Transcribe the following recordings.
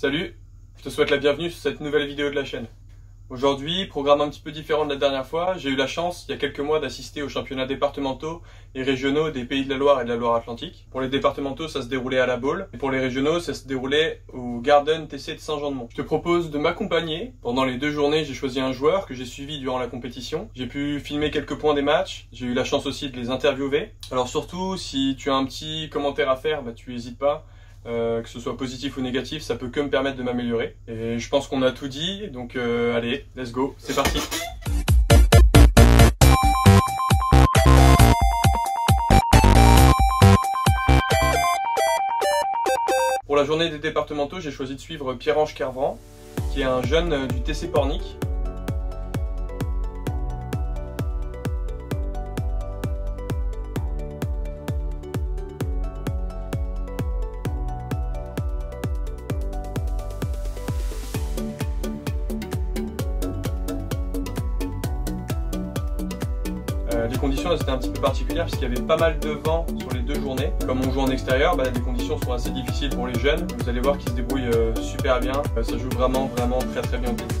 Salut, je te souhaite la bienvenue sur cette nouvelle vidéo de la chaîne. Aujourd'hui, programme un petit peu différent de la dernière fois, j'ai eu la chance, il y a quelques mois, d'assister aux championnats départementaux et régionaux des Pays de la Loire et de la Loire-Atlantique. Pour les départementaux, ça se déroulait à La Baule, et pour les régionaux, ça se déroulait au Garden TC de Saint-Jean-de-Mont. Je te propose de m'accompagner. Pendant les 2 journées, j'ai choisi un joueur que j'ai suivi durant la compétition. J'ai pu filmer quelques points des matchs, j'ai eu la chance aussi de les interviewer. Alors surtout, si tu as un petit commentaire à faire, tu n'hésites pas. Que ce soit positif ou négatif, ça peut que me permettre de m'améliorer. Et je pense qu'on a tout dit, donc allez, let's go, c'est parti. Pour la journée des départementaux, j'ai choisi de suivre Pierre-Ange Kervran, qui est un jeune du TC Pornic. Les conditions étaient un petit peu particulières puisqu'il y avait pas mal de vent sur les 2 journées. Comme on joue en extérieur, les conditions sont assez difficiles pour les jeunes. Vous allez voir qu'ils se débrouillent super bien. Ça joue vraiment très bien au tennis.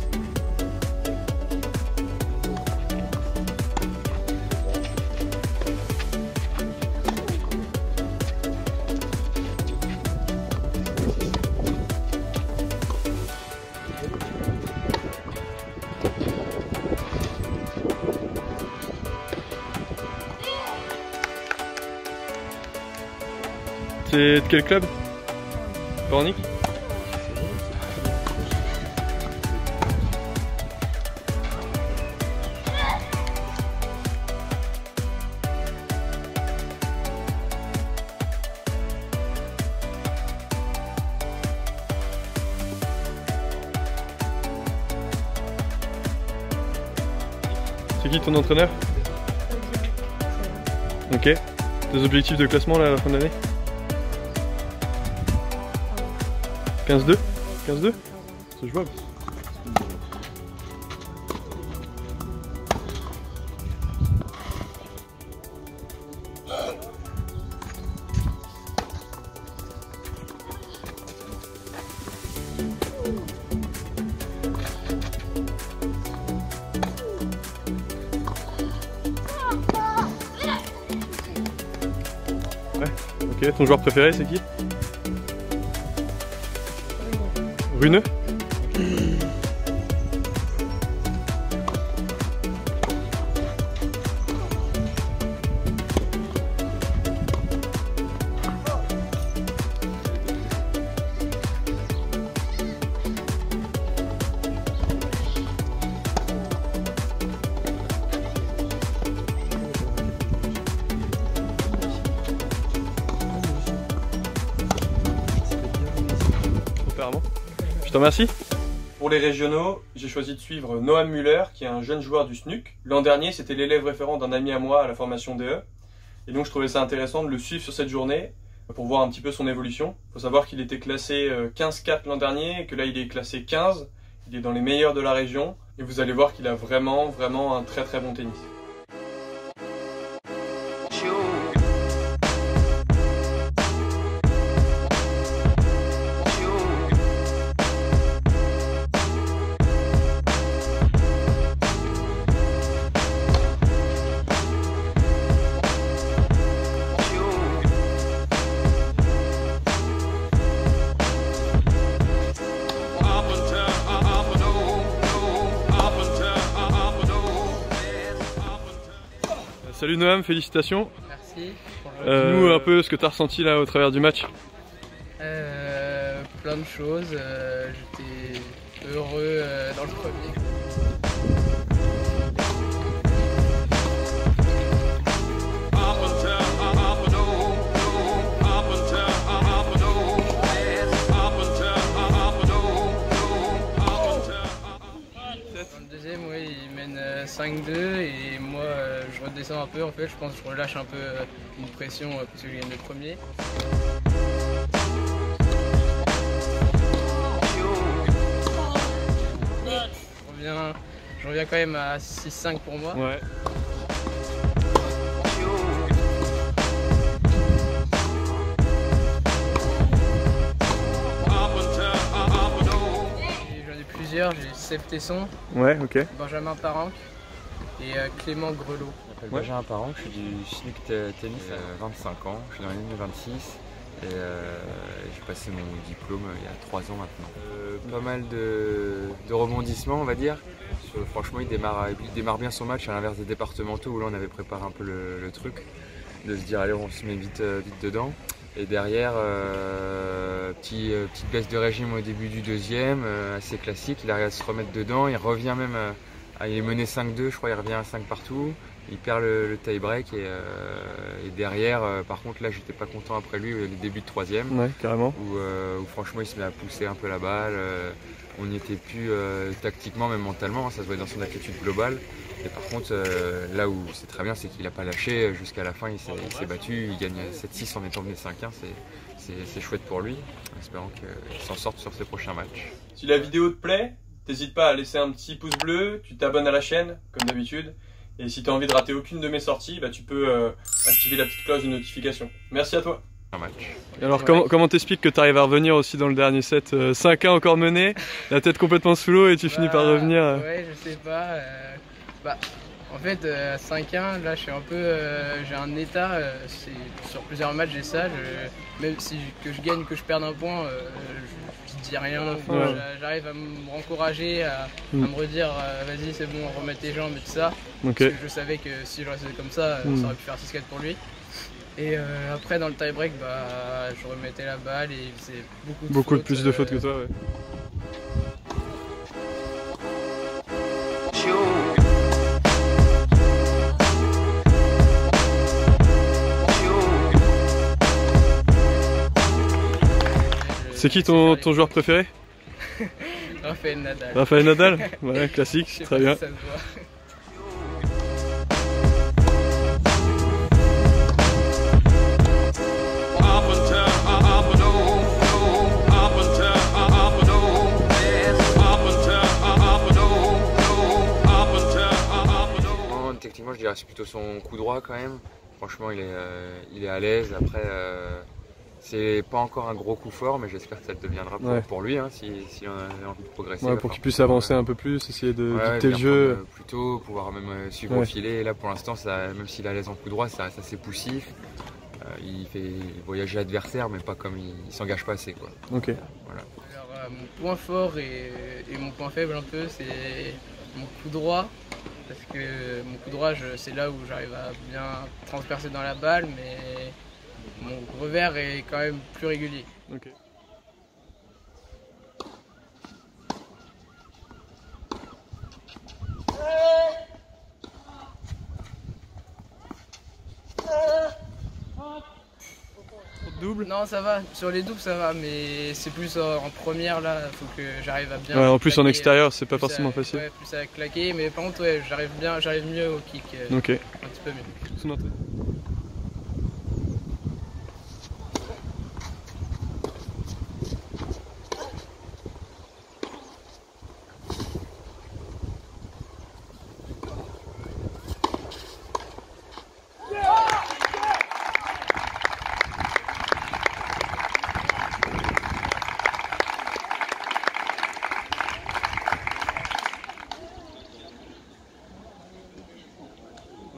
C'est de quel club? Pornic? C'est qui ton entraîneur? Ok. Tes objectifs de classement là, à la fin de l'année? 15-2? 15-2? C'est jouable. Ouais, ok. Ton joueur préféré c'est qui? Runeux? Apparemment. Je te remercie. Pour les régionaux, j'ai choisi de suivre Noam Müller, qui est un jeune joueur du SNUC. L'an dernier, c'était l'élève référent d'un ami à moi à la formation DE. Et donc, je trouvais ça intéressant de le suivre sur cette journée pour voir un petit peu son évolution. Il faut savoir qu'il était classé 15-4 l'an dernier et que là, il est classé 15. Il est dans les meilleurs de la région. Et vous allez voir qu'il a vraiment un très bon tennis. Salut Noam, félicitations. Merci. Dis-nous un peu ce que tu as ressenti là au travers du match. Plein de choses. J'étais heureux dans le premier. Dans le deuxième, oui, il mène 5-2 et moi je redescends un peu en fait, je pense que je relâche un peu une pression parce que je gagne le premier. Je reviens quand même à 6-5 pour moi. Ouais. meilleurs, j'ai Seb Tesson, Ouais, ok. Benjamin Paranque et Clément Grelot. Je m'appelle Benjamin Paranque, je suis du Snook Tennis, 25 ans, je suis dans l'année 26 et j'ai passé mon diplôme il y a 3 ans maintenant. Pas mal de rebondissements on va dire. Franchement il démarre bien son match à l'inverse des départementaux où là on avait préparé un peu le truc, de se dire allez on se met vite dedans. Et derrière, petite baisse de régime au début du deuxième, assez classique, il arrive à se remettre dedans, il revient même, il est mené 5-2 je crois, il revient à 5 partout, il perd le tie-break et derrière, par contre là j'étais pas content après lui, le début de troisième, Ouais, carrément. où franchement il se met à pousser un peu la balle, on n'y était plus tactiquement, même mentalement, hein, ça se voit dans son attitude globale. Et par contre, là où c'est très bien, c'est qu'il n'a pas lâché jusqu'à la fin, il s'est battu, il gagne 7-6 en étant mené 5-1, c'est chouette pour lui, en espérant qu'il s'en sorte sur ses prochains matchs. Si la vidéo te plaît, n'hésite pas à laisser un petit pouce bleu, tu t'abonnes à la chaîne, comme d'habitude, et si tu as envie de rater aucune de mes sorties, bah, tu peux activer la petite cloche de notification. Merci à toi. Un match. Et alors comment t'expliques que tu arrives à revenir aussi dans le dernier set, 5-1 encore mené, la tête complètement sous l'eau et tu finis par revenir Ouais, je sais pas. En fait, à 5-1, là, je suis un peu, j'ai un état. Sur plusieurs matchs, j'ai ça. Même si que je gagne, que je perde un point, je dis rien. Enfin, j'arrive à me rencourager, à me redire, vas-y, c'est bon, remettre tes jambes et tout ça. Okay. Parce que je savais que si je restais comme ça, ça aurait pu faire 6-4 pour lui. Et après, dans le tie-break, je remettais la balle et il faisait beaucoup de fautes, plus de fautes que toi. Ouais. C'est qui ton joueur préféré? Rafael Nadal. Rafael Nadal? Voilà, classique, très bien. Si ça se voit. Techniquement, je dirais que c'est plutôt son coup droit quand même. Franchement, il est à l'aise. Après, c'est pas encore un gros coup fort, mais j'espère que ça le deviendra pour lui, hein, s'il en a envie de progresser. Ouais, pour qu'il puisse avancer un peu plus, essayer de dicter le jeu. Plus tôt, pouvoir même suivre au filet. Et là, pour l'instant, même s'il est à l'aise en coup droit, ça reste assez poussif. Il fait voyager l'adversaire, mais pas comme il s'engage pas assez, quoi. Ok. Voilà. Alors, mon point fort et mon point faible un peu, c'est mon coup droit. Parce que mon coup droit, c'est là où j'arrive à bien transpercer dans la balle, mais mon revers est quand même plus régulier. Okay. Double? Non, ça va, sur les doubles ça va, mais c'est plus en première là, il faut que j'arrive à bien. Ouais, en plus claquer, en extérieur, c'est pas forcément facile. Ouais, plus à claquer, mais par contre, ouais, j'arrive mieux au kick. Ok. Un petit peu mieux.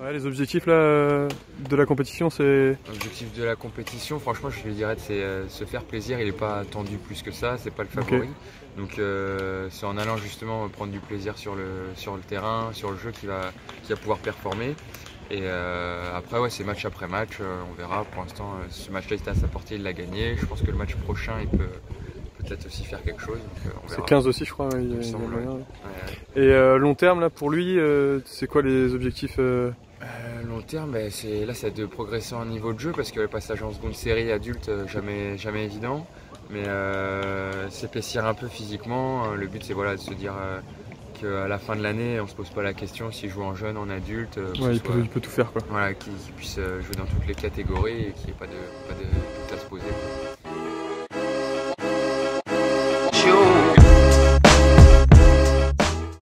Ouais, les objectifs là, de la compétition, c'est... L'objectif de la compétition, franchement, je lui dirais c'est se faire plaisir. Il n'est pas attendu plus que ça, c'est pas le favori. Okay. Donc c'est en allant justement prendre du plaisir sur le terrain, sur le jeu qu'il va pouvoir performer. Et après, ouais, c'est match après match, on verra. Pour l'instant, ce match-là était à sa portée, il l'a gagné. Je pense que le match prochain, il peut peut-être aussi faire quelque chose. C'est 15 aussi, je crois. Il semble, ouais. Et long terme, là, pour lui, c'est quoi les objectifs long terme, là, c'est de progresser en niveau de jeu parce que le passage en seconde série adulte, jamais évident. Mais s'épaissir un peu physiquement. Le but, c'est voilà, de se dire qu'à la fin de l'année, on se pose pas la question s'il joue en jeune, en adulte. Ouais, il peut tout faire, quoi. Voilà, qu'il puisse jouer dans toutes les catégories et qu'il n'y ait pas de tout à se poser.